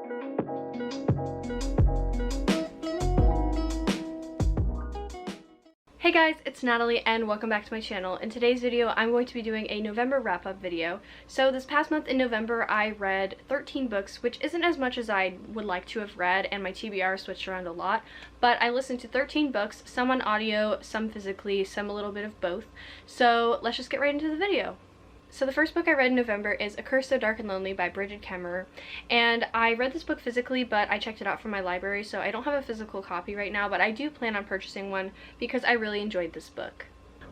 Hey guys, it's Natalie and welcome back to my channel. In today's video, I'm going to be doing a November wrap-up video. So this past month in November, I read 13 books, which isn't as much as I would like to have read, and my TBR switched around a lot, but I listened to 13 books, some on audio, some physically, some a little bit of both. So let's just get right into the video. So the first book I read in November is A Curse So Dark and Lonely by Bridget Kemmerer, and I read this book physically, but I checked it out from my library, so I don't have a physical copy right now, but I do plan on purchasing one because I really enjoyed this book.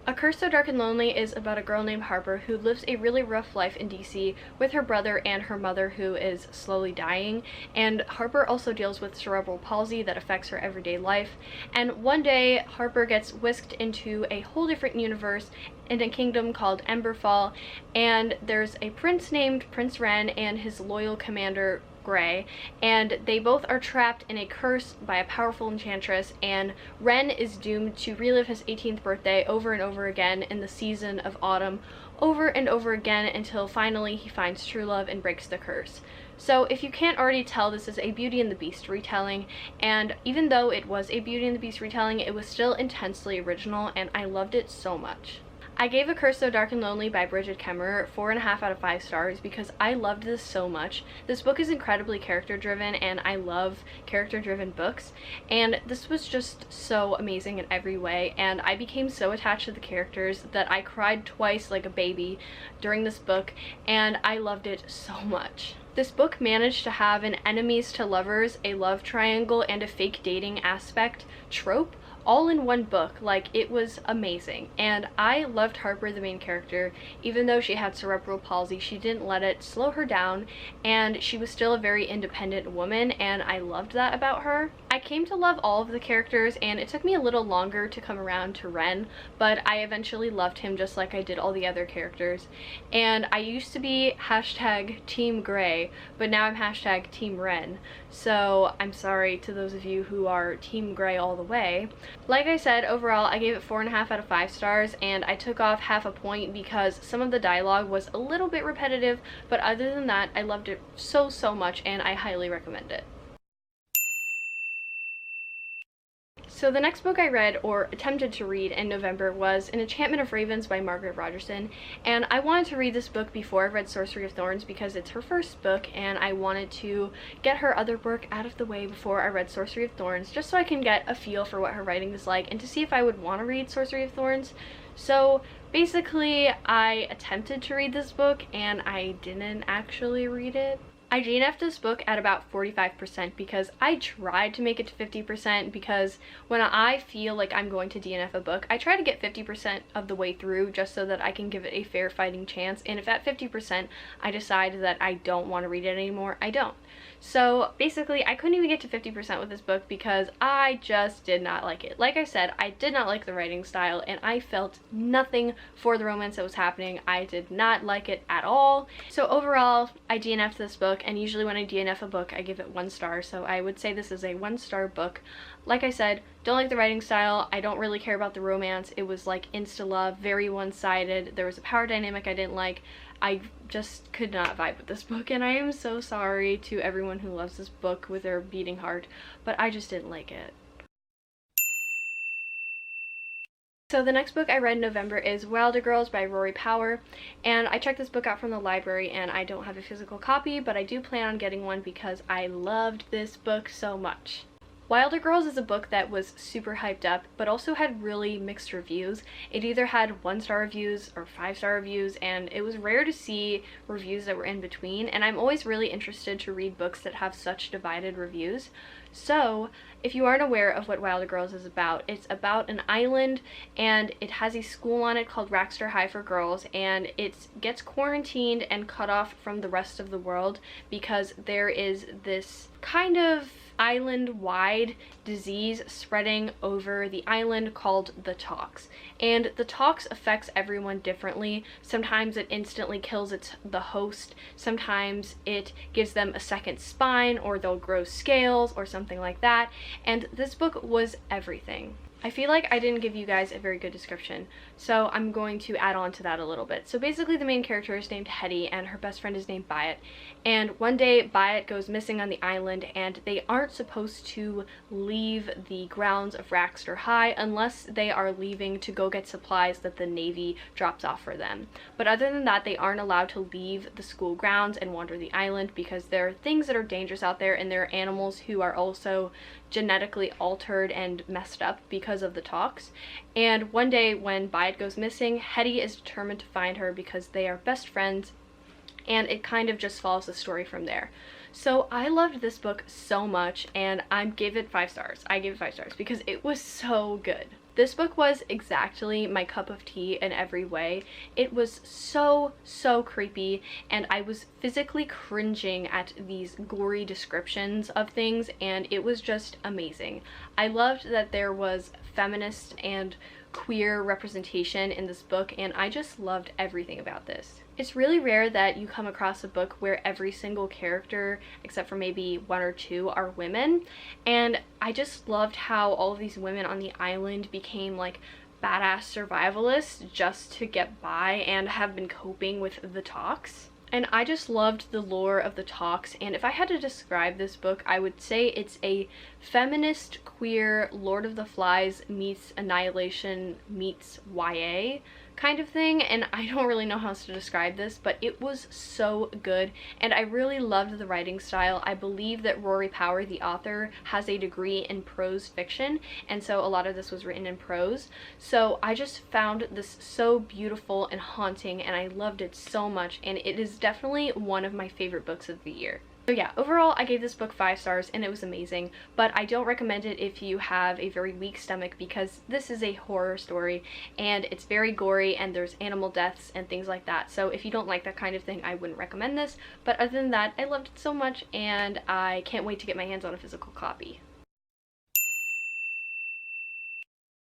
A Curse So Dark and Lonely is about a girl named Harper who lives a really rough life in DC with her brother and her mother who is slowly dying, and Harper also deals with cerebral palsy that affects her everyday life, and one day Harper gets whisked into a whole different universe in a kingdom called Emberfall, and there's a prince named Prince Ren and his loyal commander Gray, and they both are trapped in a curse by a powerful enchantress, and Ren is doomed to relive his 18th birthday over and over again in the season of autumn, over and over again until finally he finds true love and breaks the curse. So if you can't already tell, this is a Beauty and the Beast retelling, and even though it was a Beauty and the Beast retelling, it was still intensely original and I loved it so much. I gave A Curse So Dark and Lonely by Bridget Kemmerer 4.5 out of 5 stars because I loved this so much. This book is incredibly character driven and I love character driven books, and this was just so amazing in every way, and I became so attached to the characters that I cried twice like a baby during this book, and I loved it so much. This book managed to have an enemies to lovers, a love triangle, and a fake dating aspect trope all in one book. Like, it was amazing, and I loved Harper, the main character. Even though she had cerebral palsy, she didn't let it slow her down, and she was still a very independent woman, and I loved that about her. I came to love all of the characters, and it took me a little longer to come around to Ren, but I eventually loved him just like I did all the other characters. And I used to be hashtag Team Gray, but now I'm hashtag Team Ren, so I'm sorry to those of you who are Team Gray all the way. Like I said, overall I gave it 4.5 out of 5 stars, and I took off half a point because some of the dialogue was a little bit repetitive, but other than that I loved it so much and I highly recommend it. So the next book I read, or attempted to read, in November was An Enchantment of Ravens by Margaret Rogerson, and I wanted to read this book before I read Sorcery of Thorns because it's her first book, and I wanted to get her other work out of the way before I read Sorcery of Thorns, just so I can get a feel for what her writing is like and to see if I would want to read Sorcery of Thorns. So basically I attempted to read this book and I didn't actually read it. I DNF'd this book at about 45% because I tried to make it to 50%, because when I feel like I'm going to DNF a book, I try to get 50% of the way through just so that I can give it a fair fighting chance, and if at 50% I decide that I don't want to read it anymore, I don't. So basically I couldn't even get to 50% with this book because I just did not like it. Like I said, I did not like the writing style and I felt nothing for the romance that was happening. I did not like it at all. So overall I DNF'd this book, and usually when I DNF a book I give it 1 star, so I would say this is a 1-star book. Like I said, don't like the writing style, I don't really care about the romance. It was like insta-love, very one-sided. There was a power dynamic I didn't like. I just could not vibe with this book, and I am so sorry to everyone who loves this book with their beating heart, but I just didn't like it. So the next book I read in November is Wilder Girls by Rory Power, and I checked this book out from the library and I don't have a physical copy, but I do plan on getting one because I loved this book so much. Wilder Girls is a book that was super hyped up, but also had really mixed reviews. It either had 1-star reviews or 5-star reviews, and it was rare to see reviews that were in between, and I'm always really interested to read books that have such divided reviews. So if you aren't aware of what Wilder Girls is about, it's about an island, and it has a school on it called Raxter High for Girls, and it gets quarantined and cut off from the rest of the world because there is this kind of island-wide disease spreading over the island called the Tox, and the Tox affects everyone differently. Sometimes it instantly kills the host, sometimes it gives them a second spine, or they'll grow scales or something like that, and this book was everything. I feel like I didn't give you guys a very good description, so I'm going to add on to that a little bit. So basically the main character is named Hetty and her best friend is named Byatt, and one day Byatt goes missing on the island and they aren't supposed to leave the grounds of Raxter High unless they are leaving to go get supplies that the Navy drops off for them. But other than that, they aren't allowed to leave the school grounds and wander the island because there are things that are dangerous out there, and there are animals who are also genetically altered and messed up because of the talks. And one day when Byatt goes missing, Hetty is determined to find her because they are best friends, and it kind of just follows the story from there. So I loved this book so much, and I gave it 5 stars. I gave it 5 stars because it was so good. This book was exactly my cup of tea in every way. It was so creepy, and I was physically cringing at these gory descriptions of things, and it was just amazing. I loved that there was feminist and queer representation in this book, and I just loved everything about this. It's really rare that you come across a book where every single character, except for maybe 1 or 2, are women, and I just loved how all of these women on the island became like badass survivalists just to get by and have been coping with the talks. And I just loved the lore of the talks, and if I had to describe this book, I would say it's a feminist, queer, Lord of the Flies meets Annihilation meets YA kind of thing, and I don't really know how else to describe this, but it was so good, and I really loved the writing style. I believe that Rory Power, the author, has a degree in prose fiction, and so a lot of this was written in prose, so I just found this so beautiful and haunting, and I loved it so much, and it is definitely one of my favorite books of the year. So yeah, overall I gave this book 5 stars and it was amazing, but I don't recommend it if you have a very weak stomach because this is a horror story and it's very gory and there's animal deaths and things like that. So if you don't like that kind of thing, I wouldn't recommend this, but other than that, I loved it so much and I can't wait to get my hands on a physical copy.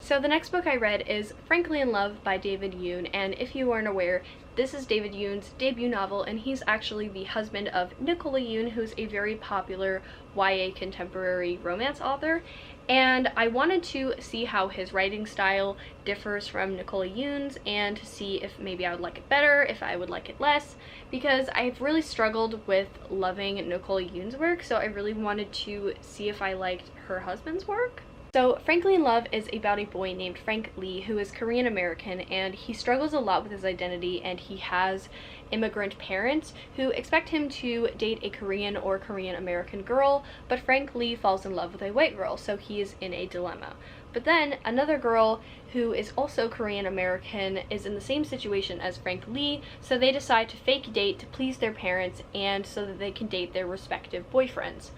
So the next book I read is Frankly in Love by David Yoon, and if you aren't aware, this is David Yoon's debut novel, and he's actually the husband of Nicola Yoon, who's a very popular YA contemporary romance author, and I wanted to see how his writing style differs from Nicola Yoon's and to see if maybe I would like it better, if I would like it less, because I've really struggled with loving Nicola Yoon's work, so I really wanted to see if I liked her husband's work. So Frankly in Love is about a boy named Frank Lee who is Korean American, and he struggles a lot with his identity, and he has immigrant parents who expect him to date a Korean or Korean American girl, but Frank Lee falls in love with a white girl, so he is in a dilemma. But then another girl who is also Korean American is in the same situation as Frank Lee, so they decide to fake date to please their parents and so that they can date their respective boyfriends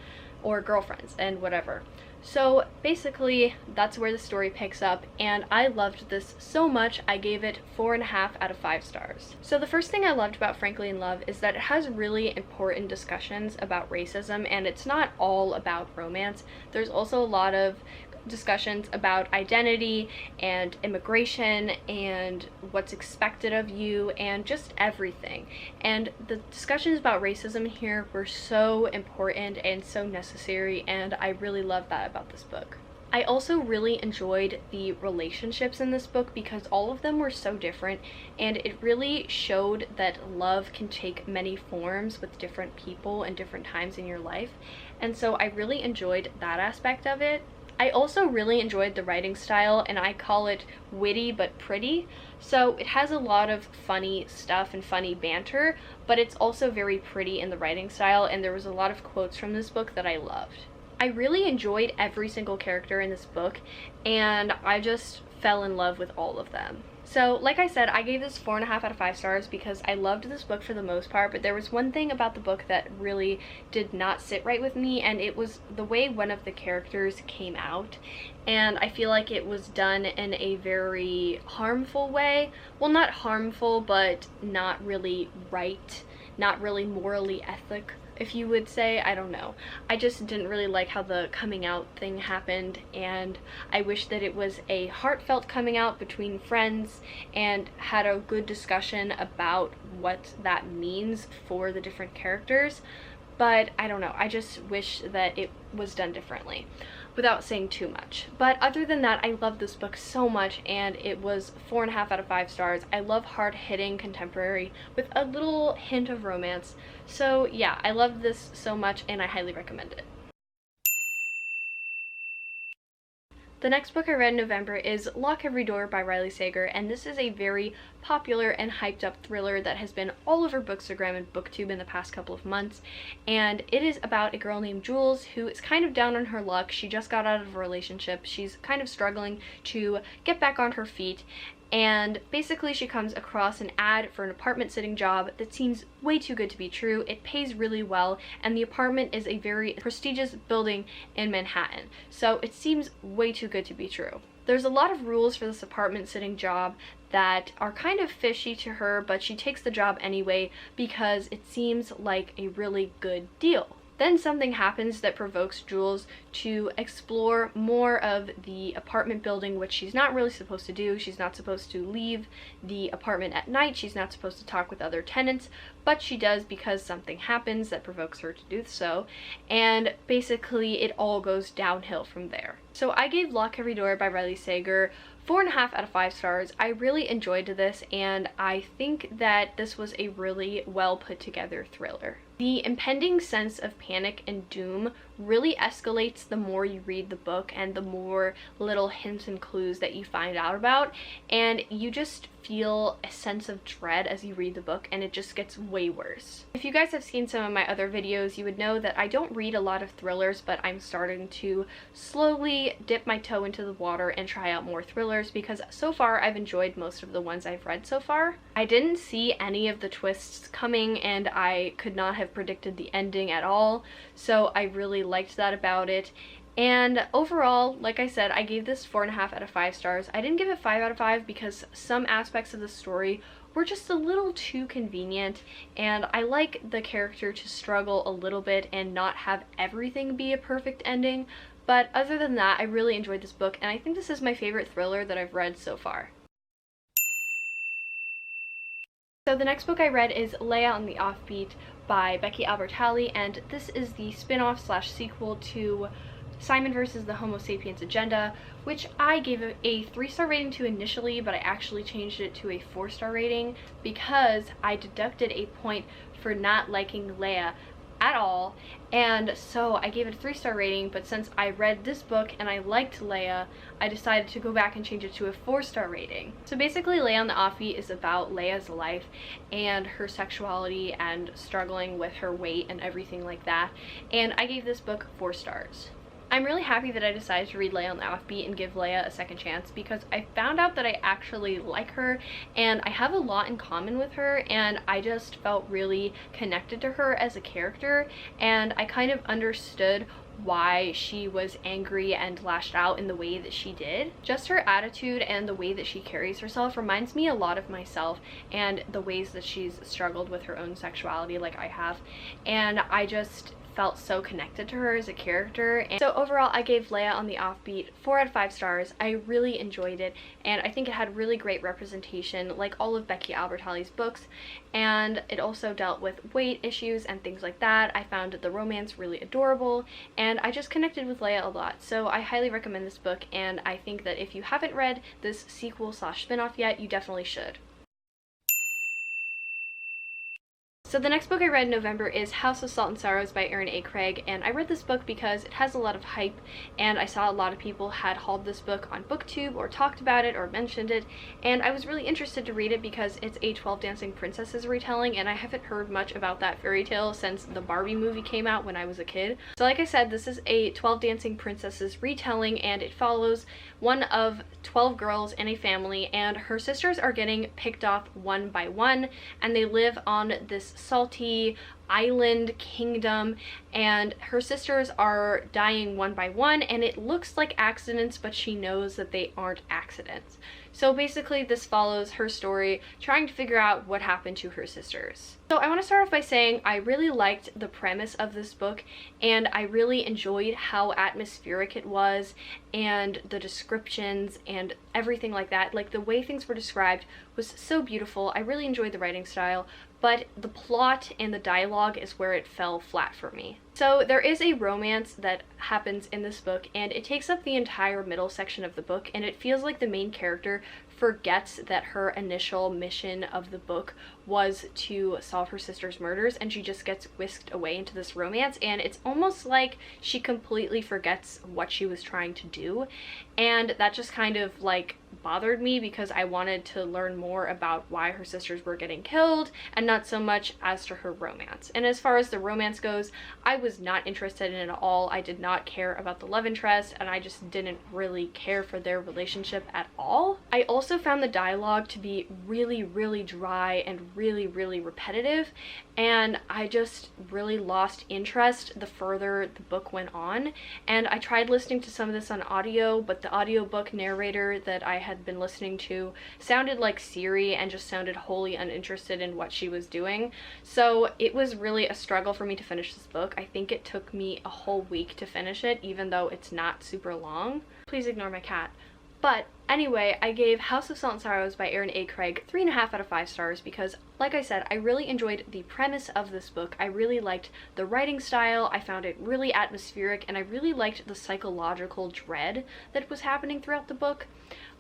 or girlfriends and whatever. So basically that's where the story picks up, and I loved this so much I gave it 4.5 out of 5 stars. So the first thing I loved about Frankly in Love is that it has really important discussions about racism, and it's not all about romance. There's also a lot of discussions about identity and immigration and what's expected of you and just everything. And the discussions about racism here were so important and so necessary, and I really love that about this book. I also really enjoyed the relationships in this book because all of them were so different, and it really showed that love can take many forms with different people and different times in your life, and so I really enjoyed that aspect of it. I also really enjoyed the writing style, and I call it witty but pretty. So it has a lot of funny stuff and funny banter, but it's also very pretty in the writing style, and there was a lot of quotes from this book that I loved. I really enjoyed every single character in this book, and I just fell in love with all of them. So like I said, I gave this 4.5 out of 5 stars because I loved this book for the most part, but there was one thing about the book that really did not sit right with me, and it was the way one of the characters came out, and I feel like it was done in a very harmful way. Well, not harmful, but not really right, not really morally ethic, if you would say. I don't know. I just didn't really like how the coming out thing happened, and I wish that it was a heartfelt coming out between friends and had a good discussion about what that means for the different characters. But I don't know, I just wish that it was done differently. without saying too much. But other than that, I love this book so much, and it was 4.5 out of 5 stars. I love hard-hitting contemporary with a little hint of romance. So yeah, I love this so much and I highly recommend it. The next book I read in November is Lock Every Door by Riley Sager, and this is a very popular and hyped up thriller that has been all over Bookstagram and BookTube in the past couple of months. And it is about a girl named Jules who is kind of down on her luck. She just got out of a relationship. She's kind of struggling to get back on her feet. And basically she comes across an ad for an apartment sitting job that seems way too good to be true. It pays really well, and the apartment is a very prestigious building in Manhattan. So it seems way too good to be true. There's a lot of rules for this apartment sitting job that are kind of fishy to her, but she takes the job anyway because it seems like a really good deal. Then something happens that provokes Jules to explore more of the apartment building, which she's not really supposed to do. She's not supposed to leave the apartment at night. She's not supposed to talk with other tenants, but she does because something happens that provokes her to do so. And basically it all goes downhill from there. So I gave Lock Every Door by Riley Sager 4.5 out of 5 stars. I really enjoyed this, and I think that this was a really well put together thriller. The impending sense of panic and doom really escalates the more you read the book and the more little hints and clues that you find out about, and you just feel a sense of dread as you read the book, and it just gets way worse. If you guys have seen some of my other videos, you would know that I don't read a lot of thrillers, but I'm starting to slowly dip my toe into the water and try out more thrillers because so far I've enjoyed most of the ones I've read so far. I didn't see any of the twists coming, and I could not have predicted the ending at all, so I really liked that about it. And overall, like I said, I gave this 4.5 out of 5 stars. I didn't give it 5 out of 5 because some aspects of the story were just a little too convenient, and I like the character to struggle a little bit and not have everything be a perfect ending. But other than that, I really enjoyed this book, and I think this is my favorite thriller that I've read so far. So the next book I read is Leah On The Offbeat by Becky Albertalli, and this is the spin-off slash sequel to Simon vs. the Homo Sapiens Agenda, which I gave a 3-star rating to initially, but I actually changed it to a 4-star rating because I deducted a point for not liking Leah at all, and so I gave it a 3-star rating. But since I read this book and I liked Leah, I decided to go back and change it to a 4-star rating. So basically Leah On The Offbeat is about Leah's life and her sexuality and struggling with her weight and everything like that, and I gave this book 4 stars. I'm really happy that I decided to read Leah On The Offbeat and give Leah a second chance because I found out that I actually like her and I have a lot in common with her, and I just felt really connected to her as a character, and I kind of understood why she was angry and lashed out in the way that she did. Just her attitude and the way that she carries herself reminds me a lot of myself and the ways that she's struggled with her own sexuality like I have, and I just felt so connected to her as a character. And so overall I gave Leah On The Offbeat 4 out of 5 stars. I really enjoyed it, and I think it had really great representation like all of Becky Albertalli's books, and it also dealt with weight issues and things like that. I found the romance really adorable, and I just connected with Leah a lot, so I highly recommend this book, and I think that if you haven't read this sequel slash spin-off yet, you definitely should. So the next book I read in November is House of Salt and Sorrows by Erin A. Craig, and I read this book because it has a lot of hype, and I saw a lot of people had hauled this book on BookTube or talked about it or mentioned it, and I was really interested to read it because it's a 12 Dancing Princesses retelling, and I haven't heard much about that fairy tale since the Barbie movie came out when I was a kid. So like I said, this is a 12 Dancing Princesses retelling, and it follows one of 12 girls in a family, and her sisters are getting picked off one by one, and they live on this salty island kingdom, and her sisters are dying one by one, and it looks like accidents, but she knows that they aren't accidents. So basically this follows her story trying to figure out what happened to her sisters. So I want to start off by saying I really liked the premise of this book, and I really enjoyed how atmospheric it was and the descriptions and everything like that. Like the way things were described was so beautiful. I really enjoyed the writing style, but the plot and the dialogue is where it fell flat for me. So there is a romance that happens in this book, and it takes up the entire middle section of the book, and it feels like the main character forgets that her initial mission of the book was to solve her sister's murders, and she just gets whisked away into this romance, and it's almost like she completely forgets what she was trying to do. And that just kind of like bothered me because I wanted to learn more about why her sisters were getting killed and not so much as to her romance. And as far as the romance goes, I was not interested in it at all. I did not care about the love interest, and I just didn't really care for their relationship at all. I also found the dialogue to be really, really dry and really, really repetitive, and I just really lost interest the further the book went on. And I tried listening to some of this on audio, but the audiobook narrator that I had been listening to sounded like Siri and just sounded wholly uninterested in what she was doing. So it was really a struggle for me to finish this book. I think it took me a whole week to finish it, even though it's not super long. Please ignore my cat. But anyway, I gave House of Salt and Sorrows by Aaron A. Craig 3.5 out of 5 stars because, like I said, I really enjoyed the premise of this book. I really liked the writing style, I found it really atmospheric, and I really liked the psychological dread that was happening throughout the book.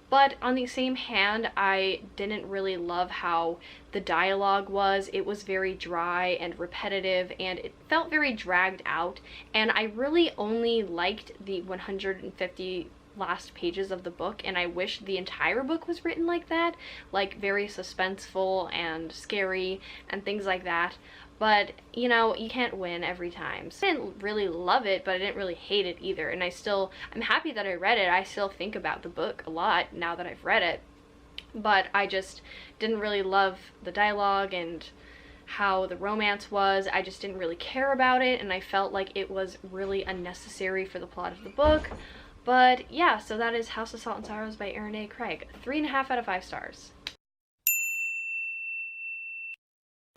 But on the same hand, I didn't really love how the dialogue was. It was very dry and repetitive, and it felt very dragged out, and I really only liked the 150 last pages of the book, and I wish the entire book was written like that, like very suspenseful and scary and things like that. But you know, you can't win every time. So I didn't really love it, but I didn't really hate it either, and I'm happy that I read it. I still think about the book a lot now that I've read it, but I just didn't really love the dialogue and how the romance was. I just didn't really care about it, and I felt like it was really unnecessary for the plot of the book. But yeah, so that is House of Salt and Sorrows by Aaron A. Craig. 3.5 out of 5 stars.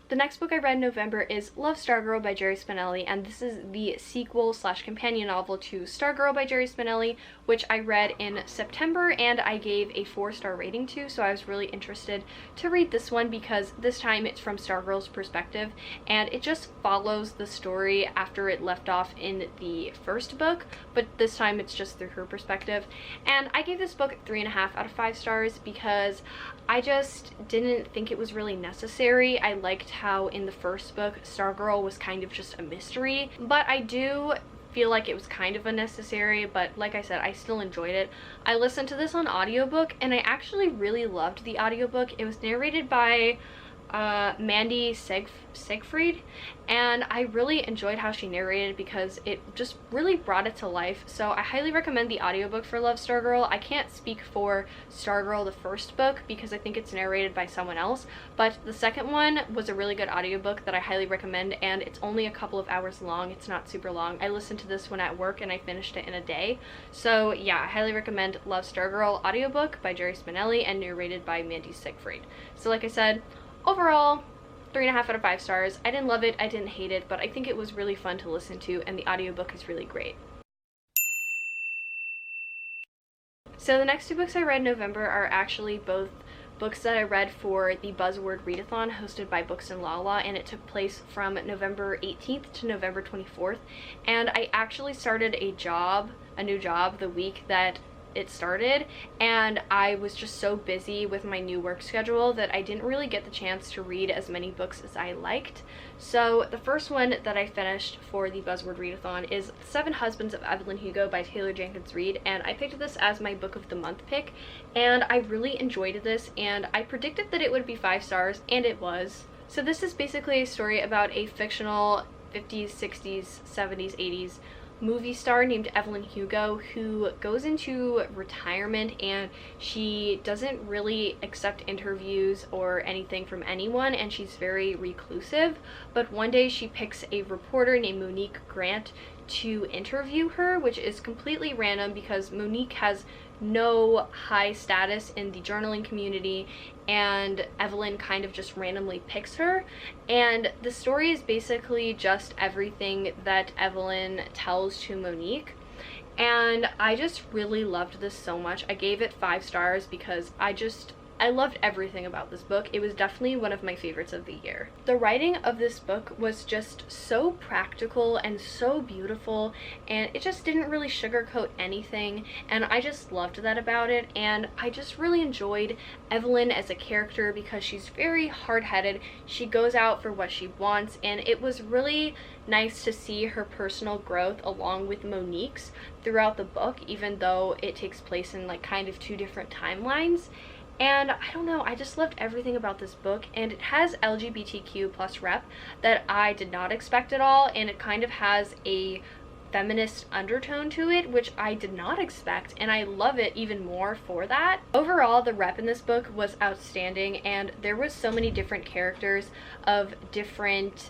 The next book I read in November is Love, Stargirl by Jerry Spinelli, and this is the sequel / companion novel to Stargirl by Jerry Spinelli, which I read in September and I gave a 4-star rating to, so I was really interested to read this one because this time it's from Stargirl's perspective, and it just follows the story after it left off in the first book, but this time it's just through her perspective. And I gave this book 3.5 out of 5 stars because I just didn't think it was really necessary. I liked how in the first book Stargirl was kind of just a mystery, but I do feel like it was kind of unnecessary. But like I said, I still enjoyed it. I listened to this on audiobook, and I actually really loved the audiobook. It was narrated by Mandy Siegfried, and I really enjoyed how she narrated because it just really brought it to life. So I highly recommend the audiobook for Love, Stargirl. I can't speak for Stargirl the first book because I think it's narrated by someone else, but the second one was a really good audiobook that I highly recommend, and it's only a couple of hours long. It's not super long. I listened to this one at work and I finished it in a day. So yeah, I highly recommend Love, Stargirl audiobook by Jerry Spinelli and narrated by Mandy Siegfried. So like I said, overall, 3.5 out of 5 stars. I didn't love it, I didn't hate it, but I think it was really fun to listen to, and the audiobook is really great. So the next 2 books I read in November are actually both books that I read for the Buzzword Readathon hosted by Books and Lala, and it took place from November 18th to November 24th. And I actually started a new job the week that it started, and I was just so busy with my new work schedule that I didn't really get the chance to read as many books as I liked. So the first one that I finished for the Buzzword Readathon is 7 Husbands of Evelyn Hugo by Taylor Jenkins Reid, and I picked this as my book of the month pick, and I really enjoyed this, and I predicted that it would be 5 stars, and it was. So this is basically a story about a fictional 50s, 60s, 70s, 80s movie star named Evelyn Hugo who goes into retirement, and she doesn't really accept interviews or anything from anyone, and she's very reclusive. But one day she picks a reporter named Monique Grant to interview her, which is completely random because Monique has no high status in the journaling community, and Evelyn kind of just randomly picks her. And the story is basically just everything that Evelyn tells to Monique, and I just really loved this so much. I gave it 5 stars because I I loved everything about this book. It was definitely one of my favorites of the year. The writing of this book was just so practical and so beautiful, and it just didn't really sugarcoat anything, and I just loved that about it. And I just really enjoyed Evelyn as a character because she's very hard-headed. She goes out for what she wants, and it was really nice to see her personal growth along with Monique's throughout the book, even though it takes place in like kind of two different timelines. And I don't know, I just loved everything about this book, and it has LGBTQ plus rep that I did not expect at all, and it kind of has a feminist undertone to it, which I did not expect, and I love it even more for that. Overall, the rep in this book was outstanding, and there was so many different characters of different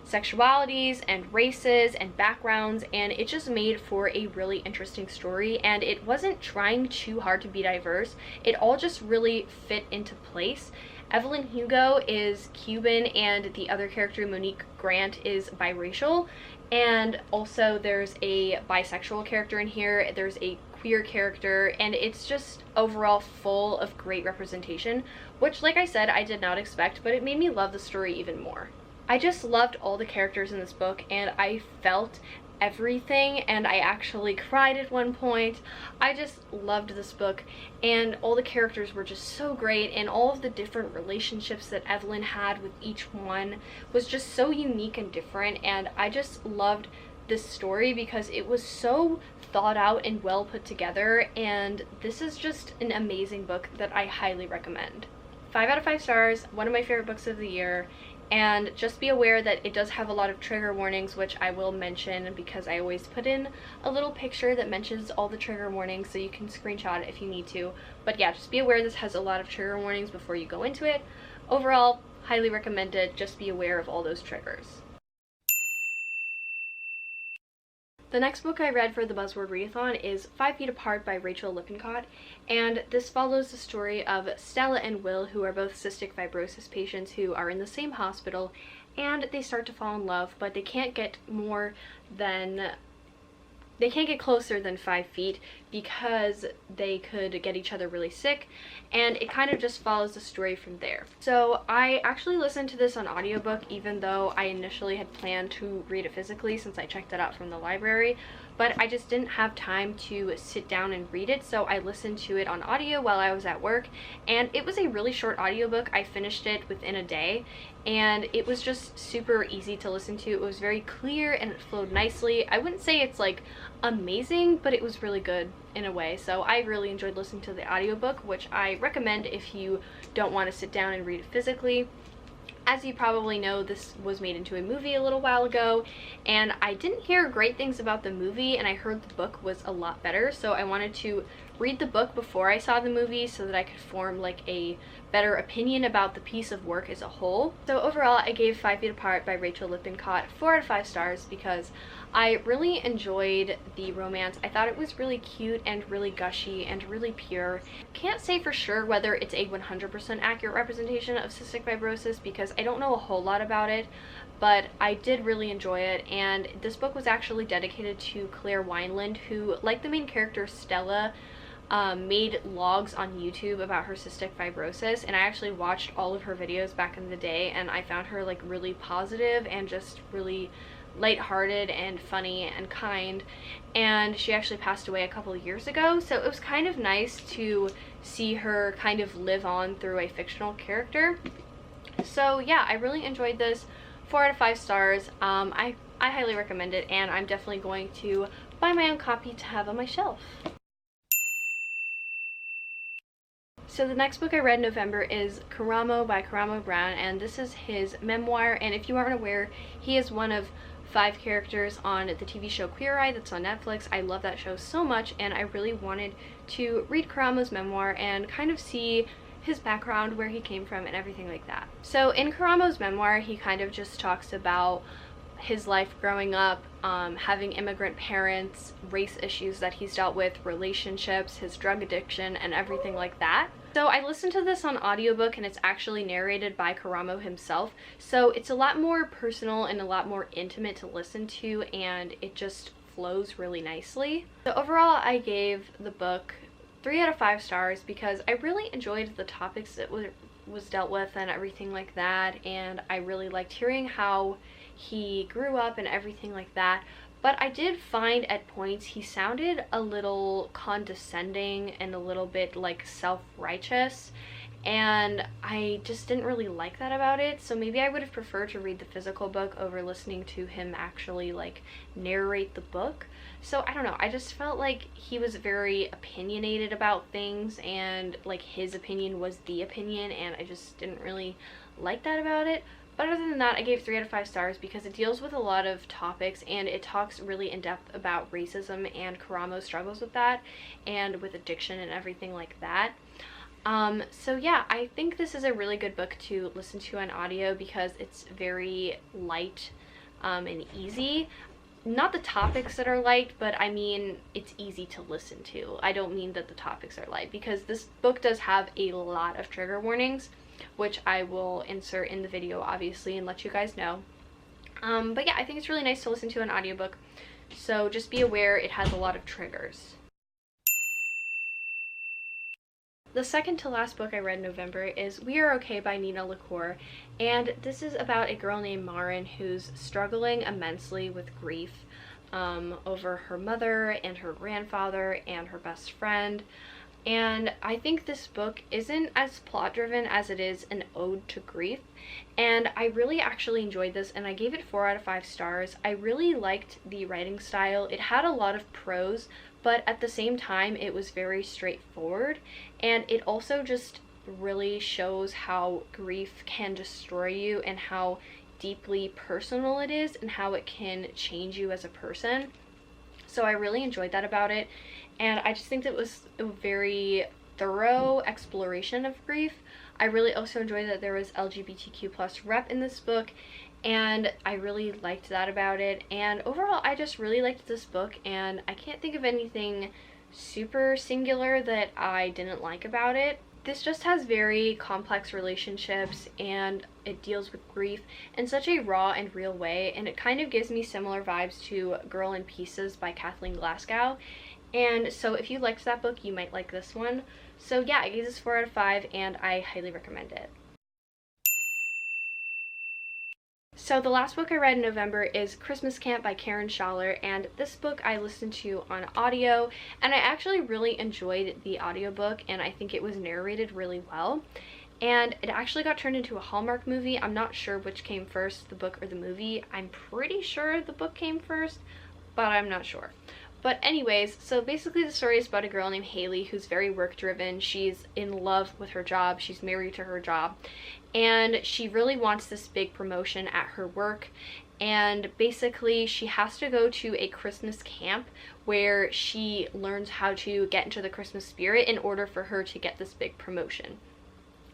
sexualities and races and backgrounds, and it just made for a really interesting story, and it wasn't trying too hard to be diverse. It all just really fit into place. Evelyn Hugo is Cuban, and the other character, Monique Grant, is biracial. And also there's a bisexual character in here, there's a queer character, and it's just overall full of great representation, which, like I said, I did not expect, but it made me love the story even more. I just loved all the characters in this book, and I felt everything, and I actually cried at one point. I just loved this book, and all the characters were just so great, and all of the different relationships that Evelyn had with each one was just so unique and different, and I just loved this story because it was so thought out and well put together, and this is just an amazing book that I highly recommend. 5 out of 5 stars, one of my favorite books of the year. And just be aware that it does have a lot of trigger warnings, which I will mention because I always put in a little picture that mentions all the trigger warnings, so you can screenshot it if you need to. But yeah, just be aware this has a lot of trigger warnings before you go into it. Overall, highly recommended. Just be aware of all those triggers. The next book I read for the Buzzword Readathon is 5 Feet Apart by Rachel Lippincott, and this follows the story of Stella and Will, who are both cystic fibrosis patients who are in the same hospital, and they start to fall in love, but they can't get closer than 5 feet because they could get each other really sick, and it kind of just follows the story from there. So I actually listened to this on audiobook, even though I initially had planned to read it physically since I checked it out from the library, but I just didn't have time to sit down and read it, so I listened to it on audio while I was at work, and it was a really short audiobook. I finished it within a day, and it was just super easy to listen to. It was very clear and it flowed nicely. I wouldn't say it's like amazing, but it was really good in a way, so I really enjoyed listening to the audiobook, which I recommend if you don't want to sit down and read it physically. As you probably know, this was made into a movie a little while ago, and I didn't hear great things about the movie, and I heard the book was a lot better, so I wanted to read the book before I saw the movie so that I could form like a better opinion about the piece of work as a whole. So overall, I gave 5 Feet Apart by Rachel Lippincott 4 out of 5 stars because I really enjoyed the romance. I thought it was really cute and really gushy and really pure. Can't say for sure whether it's a 100% accurate representation of cystic fibrosis because I don't know a whole lot about it, but I did really enjoy it, and this book was actually dedicated to Claire Wineland, who, like the main character Stella, made vlogs on YouTube about her cystic fibrosis, and I actually watched all of her videos back in the day, and I found her like really positive and just really lighthearted and funny and kind, and she actually passed away a couple of years ago, so it was kind of nice to see her kind of live on through a fictional character. So yeah, I really enjoyed this. 4 out of 5 stars. I highly recommend it, and I'm definitely going to buy my own copy to have on my shelf. So the next book I read in November is Karamo by Karamo Brown, and this is his memoir, and if you aren't aware, he is one of 5 characters on the TV show Queer Eye that's on Netflix. I love that show so much, and I really wanted to read Karamo's memoir and kind of see his background, where he came from, and everything like that. So in Karamo's memoir, he kind of just talks about his life growing up, having immigrant parents, race issues that he's dealt with, relationships, his drug addiction, and everything like that. So I listened to this on audiobook, and it's actually narrated by Karamo himself, so it's a lot more personal and a lot more intimate to listen to, and it just flows really nicely. So overall, I gave the book 3 out of 5 stars because I really enjoyed the topics that was dealt with and everything like that, and I really liked hearing how he grew up and everything like that. But I did find at points he sounded a little condescending and a little bit like self-righteous, and I just didn't really like that about it. So maybe I would have preferred to read the physical book over listening to him actually like narrate the book. So I don't know, I just felt like he was very opinionated about things, and like his opinion was the opinion, and I just didn't really like that about it. But other than that, I gave 3 out of 5 stars because it deals with a lot of topics, and it talks really in depth about racism, and Karamo struggles with that and with addiction and everything like that. So yeah, I think this is a really good book to listen to on audio because it's very light and easy. Not the topics that are light, but I mean it's easy to listen to. I don't mean that the topics are light, because this book does have a lot of trigger warnings, which I will insert in the video obviously and let you guys know. But yeah, I think it's really nice to listen to an audiobook, so just be aware it has a lot of triggers. The second to last book I read in November is We Are Okay by Nina LaCour, and this is about a girl named Marin who's struggling immensely with grief over her mother and her grandfather and her best friend. And I think this book isn't as plot driven as it is an ode to grief, and I really actually enjoyed this, and I gave it 4 out of 5 stars. I really liked the writing style. It had a lot of prose, but at the same time it was very straightforward, and it also just really shows how grief can destroy you and how deeply personal it is and how it can change you as a person. So I really enjoyed that about it, and I just think that it was a very thorough exploration of grief. I really also enjoyed that there was LGBTQ plus rep in this book, and I really liked that about it. And overall, I just really liked this book, and I can't think of anything super singular that I didn't like about it. This just has very complex relationships, and it deals with grief in such a raw and real way, and it kind of gives me similar vibes to Girl in Pieces by Kathleen Glasgow. And so if you liked that book, you might like this one. So yeah, I gave this 4 out of 5, and I highly recommend it. So the last book I read in November is Christmas Camp by Karen Schaller, and this book I listened to on audio, and I actually really enjoyed the audiobook, and I think it was narrated really well. And it actually got turned into a Hallmark movie. I'm not sure which came first, the book or the movie. I'm pretty sure the book came first, but I'm not sure. But anyways, so basically the story is about a girl named Haley who's very work driven. She's in love with her job. She's married to her job. And she really wants this big promotion at her work. And basically she has to go to a Christmas camp where she learns how to get into the Christmas spirit in order for her to get this big promotion.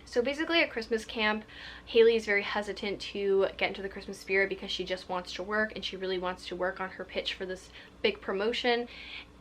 So basically at Christmas camp, Haley is very hesitant to get into the Christmas spirit because she just wants to work, and she really wants to work on her pitch for this big promotion.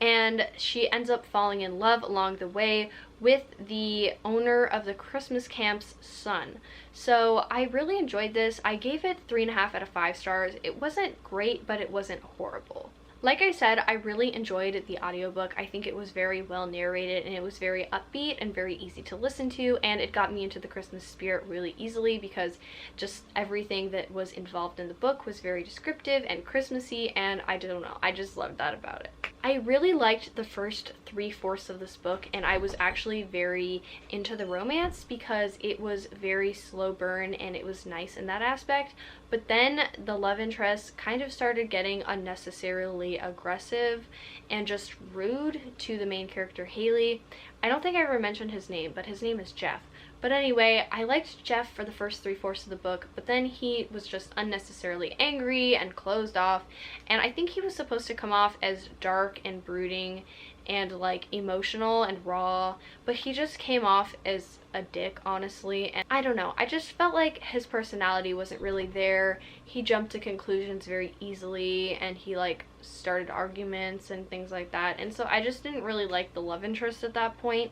And she ends up falling in love along the way with the owner of the Christmas camp's son. So I really enjoyed this. I gave it 3.5 out of 5 stars. It wasn't great, but it wasn't horrible. Like I said, I really enjoyed the audiobook. I think it was very well narrated, and it was very upbeat and very easy to listen to, and it got me into the Christmas spirit really easily because just everything that was involved in the book was very descriptive and Christmassy, and I don't know, I just loved that about it. I really liked the first 3/4 of this book, and I was actually very into the romance because it was very slow burn and it was nice in that aspect. But then the love interest kind of started getting unnecessarily aggressive and just rude to the main character Haley. I don't think I ever mentioned his name, but his name is Jeff. But anyway, I liked Jeff for the first 3/4 of the book, but then he was just unnecessarily angry and closed off, and I think he was supposed to come off as dark and brooding and like emotional and raw, but he just came off as a dick, honestly. And I don't know, I just felt like his personality wasn't really there. He jumped to conclusions very easily, and he like started arguments and things like that, and so I just didn't really like the love interest at that point.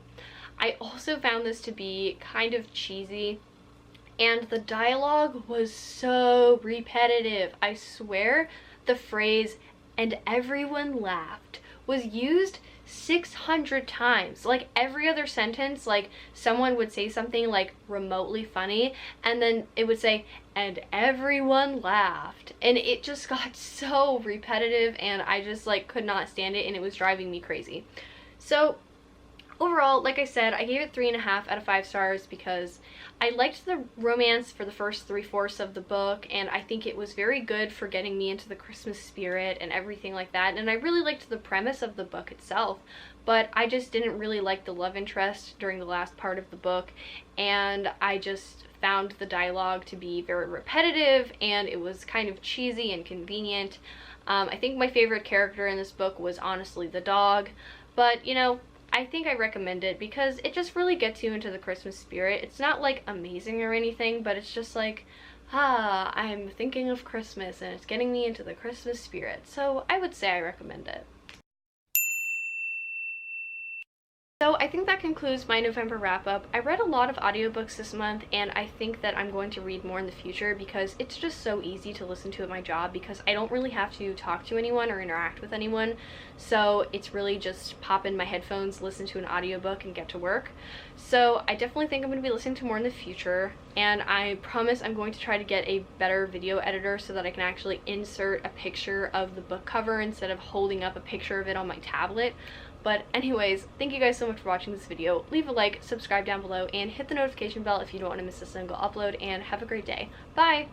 I also found this to be kind of cheesy, and the dialogue was so repetitive. I swear the phrase "and everyone laughed" was used 600 times. Like every other sentence, like someone would say something like remotely funny and then it would say, and everyone laughed. And it just got so repetitive and I just like could not stand it and it was driving me crazy. So overall, like I said, I gave it 3.5 out of 5 stars because I liked the romance for the first 3/4 of the book, and I think it was very good for getting me into the Christmas spirit and everything like that. And I really liked the premise of the book itself, but I just didn't really like the love interest during the last part of the book, and I just found the dialogue to be very repetitive and it was kind of cheesy and convenient. I think my favorite character in this book was honestly the dog, but you know, I think I recommend it because it just really gets you into the Christmas spirit. It's not like amazing or anything, but it's just like, I'm thinking of Christmas and it's getting me into the Christmas spirit. So I would say I recommend it. So I think that concludes my November wrap-up. I read a lot of audiobooks this month, and I think that I'm going to read more in the future because it's just so easy to listen to at my job because I don't really have to talk to anyone or interact with anyone. So it's really just pop in my headphones, listen to an audiobook, and get to work. So I definitely think I'm going to be listening to more in the future, and I promise I'm going to try to get a better video editor so that I can actually insert a picture of the book cover instead of holding up a picture of it on my tablet. But anyways, thank you guys so much for watching this video. Leave a like, subscribe down below, and hit the notification bell if you don't want to miss a single upload, and have a great day. Bye!